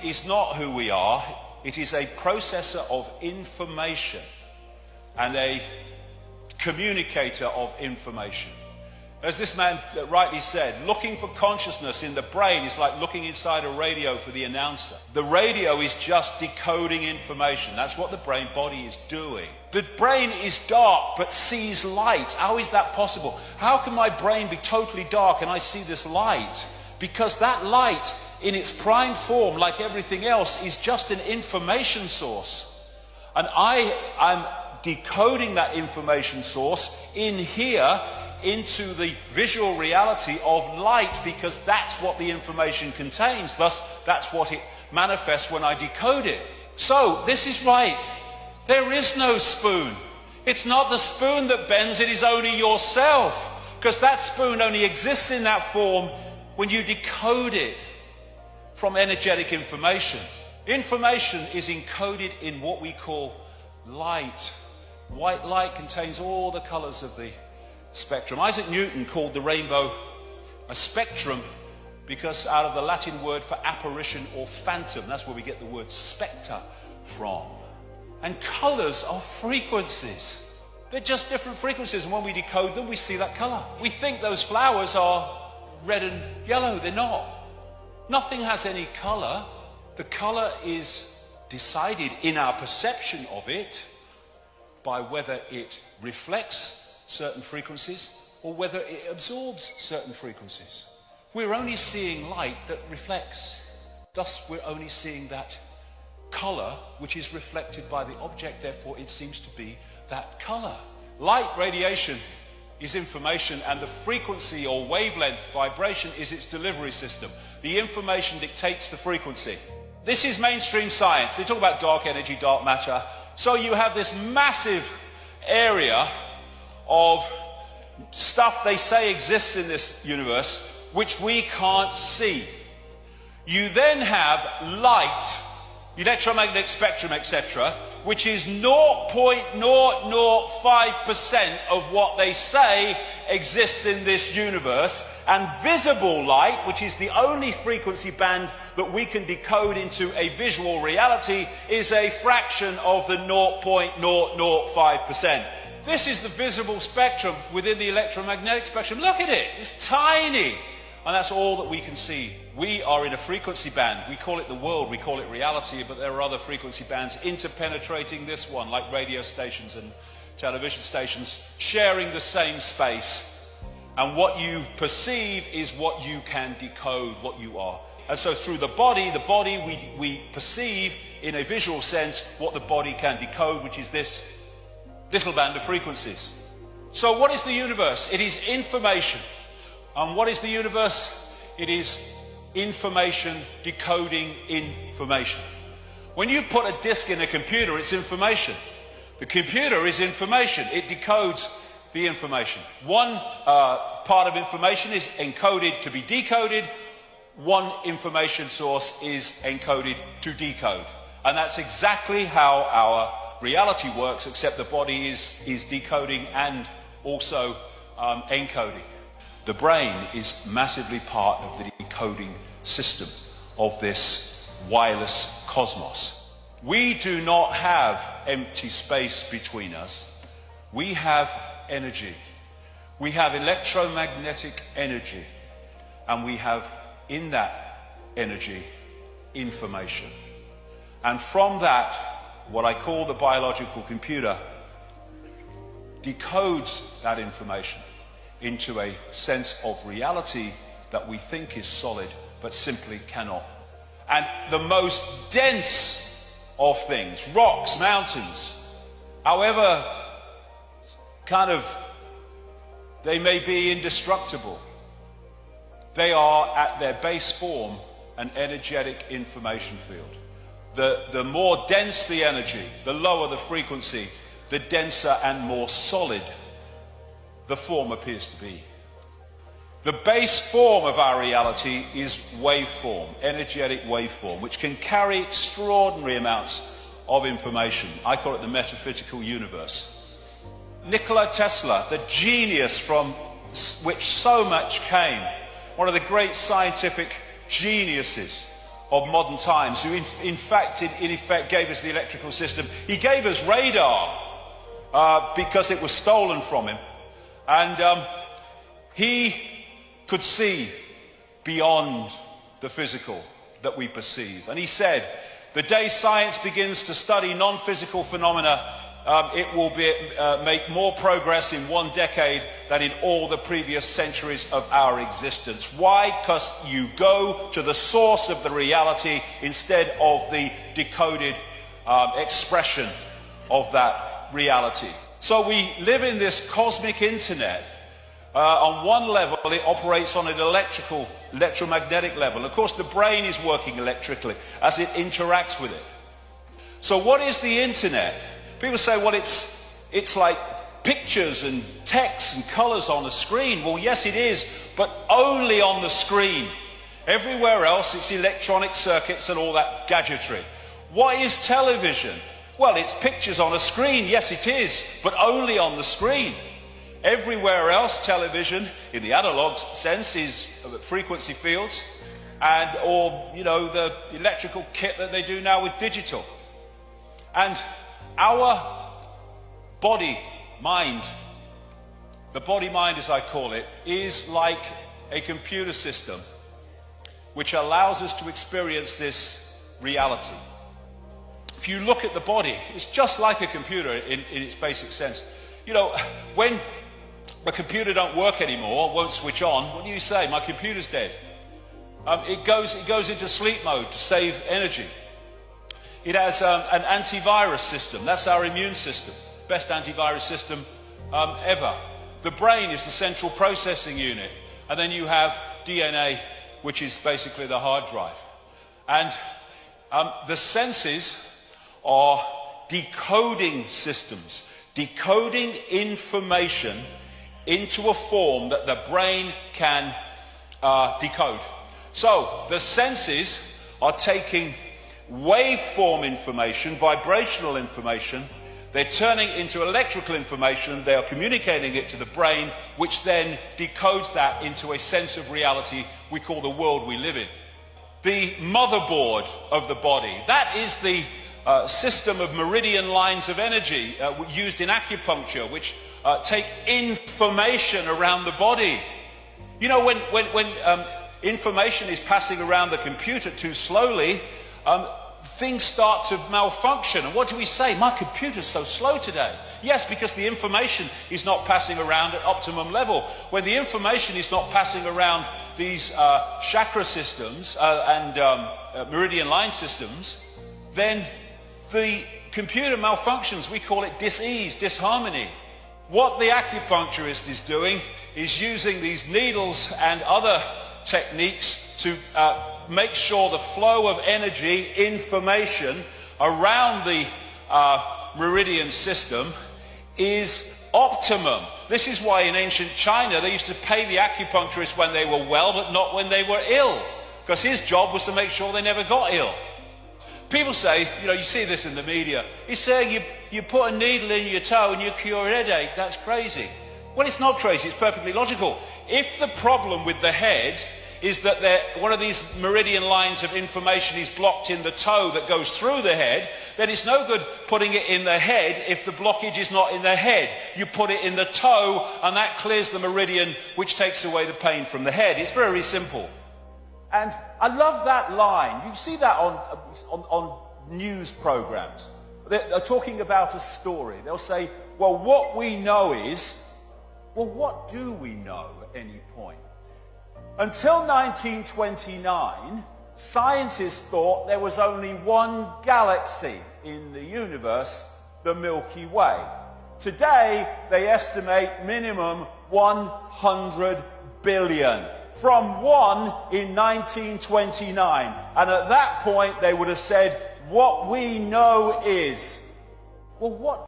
is not who we are. It is a processor of information and a communicator of information. As this man rightly said, looking for consciousness in the brain is like looking inside a radio for the announcer. The radio is just decoding information. That's what the brain body is doing. The brain is dark but sees light. How is that possible? How can my brain be totally dark and I see this light? Because that light in its prime form, like everything else, is just an information source. And I'm decoding that information source in here into the visual reality of light, because that's what the information contains. Thus, that's what it manifests when I decode it. So, this is right. There is no spoon. It's not the spoon that bends, it is only yourself. Because that spoon only exists in that form when you decode it from energetic information. Information is encoded in what we call light. White light contains all the colors of the spectrum. Isaac Newton called the rainbow a spectrum because out of the Latin word for apparition or phantom, that's where we get the word spectre from. And colors are frequencies. They're just different frequencies, and when we decode them, we see that color. We think those flowers are red and yellow. They're not. Nothing has any color. The color is decided in our perception of it by whether it reflects certain frequencies or whether it absorbs certain frequencies. We're only seeing light that reflects. Thus, we're only seeing that color which is reflected by the object. Therefore, it seems to be that color. Light radiation is information, and the frequency or wavelength vibration is its delivery system. The information dictates the frequency. This is mainstream science. They talk about dark energy, dark matter. So you have this massive area of stuff they say exists in this universe which we can't see. You then have light, electromagnetic spectrum, etc., which is 0.005% of what they say exists in this universe, and visible light, which is the only frequency band that we can decode into a visual reality, is a fraction of the 0.005%. This is the visible spectrum within the electromagnetic spectrum. Look at it, it's tiny. And that's all that we can see. We are in a frequency band. We call it the world, we call it reality, but there are other frequency bands interpenetrating this one, like radio stations and television stations, sharing the same space. And what you perceive is what you can decode, what you are. And so through the body we perceive in a visual sense what the body can decode, which is this little band of frequencies. So what is the universe? It is information. And what is the universe? It is information decoding information. When you put a disk in a computer, it's information. The computer is information. It decodes the information. One part of information is encoded to be decoded. One information source is encoded to decode. And that's exactly how our reality works, except the body is decoding and also encoding. The brain is massively part of the decoding system of this wireless cosmos. We do not have empty space between us. We have energy. We have electromagnetic energy. And we have in that energy information. And from that, what I call the biological computer decodes that information into a sense of reality that we think is solid but simply cannot. And the most dense of things, rocks, mountains, however kind of they may be indestructible, they are at their base form an energetic information field. The more dense the energy, the lower the frequency, the denser and more solid the form appears to be. The base form of our reality is waveform, energetic waveform, which can carry extraordinary amounts of information. I call it the metaphysical universe. Nikola Tesla, the genius from which so much came, one of the great scientific geniuses, of modern times, who in fact gave us the electrical system. He gave us radar because it was stolen from him. And he could see beyond the physical that we perceive. And he said, the day science begins to study non-physical phenomena, it will make more progress in 1 decade than in all the previous centuries of our existence. Why? Because you go to the source of the reality instead of the decoded expression of that reality. So we live in this cosmic internet. On one level, it operates on an electromagnetic level. Of course, the brain is working electrically as it interacts with it. So what is the internet? People say, well, it's like pictures and text and colors on a screen. Well, yes, it is, but only on the screen. Everywhere else, it's electronic circuits and all that gadgetry. What is television? Well, it's pictures on a screen. Yes, it is, but only on the screen. Everywhere else, television, in the analog sense, is frequency fields or, the electrical kit that they do now with digital. And our body-mind, the body-mind as I call it, is like a computer system which allows us to experience this reality. If you look at the body, it's just like a computer in its basic sense. When a computer don't work anymore, won't switch on, what do you say? My computer's dead. It goes into sleep mode to save energy. It has an antivirus system. That's our immune system. Best antivirus system ever. The brain is the central processing unit. And then you have DNA, which is basically the hard drive. And the senses are decoding systems, decoding information into a form that the brain can decode. So the senses are taking waveform information, vibrational information, they're turning into electrical information, they are communicating it to the brain, which then decodes that into a sense of reality we call the world we live in. The motherboard of the body, that is the system of meridian lines of energy used in acupuncture, which take information around the body. When information is passing around the computer too slowly, things start to malfunction. And what do we say? My computer's so slow today. Yes, because the information is not passing around at optimum level. When the information is not passing around these chakra systems and meridian line systems, then the computer malfunctions. We call it dis-ease, disharmony. What the acupuncturist is doing is using these needles and other techniques to make sure the flow of energy, information around the meridian system is optimum. This is why in ancient China they used to pay the acupuncturist when they were well, but not when they were ill, because his job was to make sure they never got ill. People say, you see this in the media, he's saying you put a needle in your toe and you cure a headache. That's crazy. Well, it's not crazy, it's perfectly logical. If the problem with the head is that one of these meridian lines of information is blocked in the toe that goes through the head, then it's no good putting it in the head if the blockage is not in the head. You put it in the toe and that clears the meridian, which takes away the pain from the head. It's very simple. And I love that line. You see that on news programs. They're talking about a story. They'll say, well, what we know is, well, what do we know at any point? Until 1929, scientists thought there was only one galaxy in the universe, the Milky Way. Today, they estimate minimum 100 billion. From one in 1929. And at that point, they would have said, what we know is. Well, what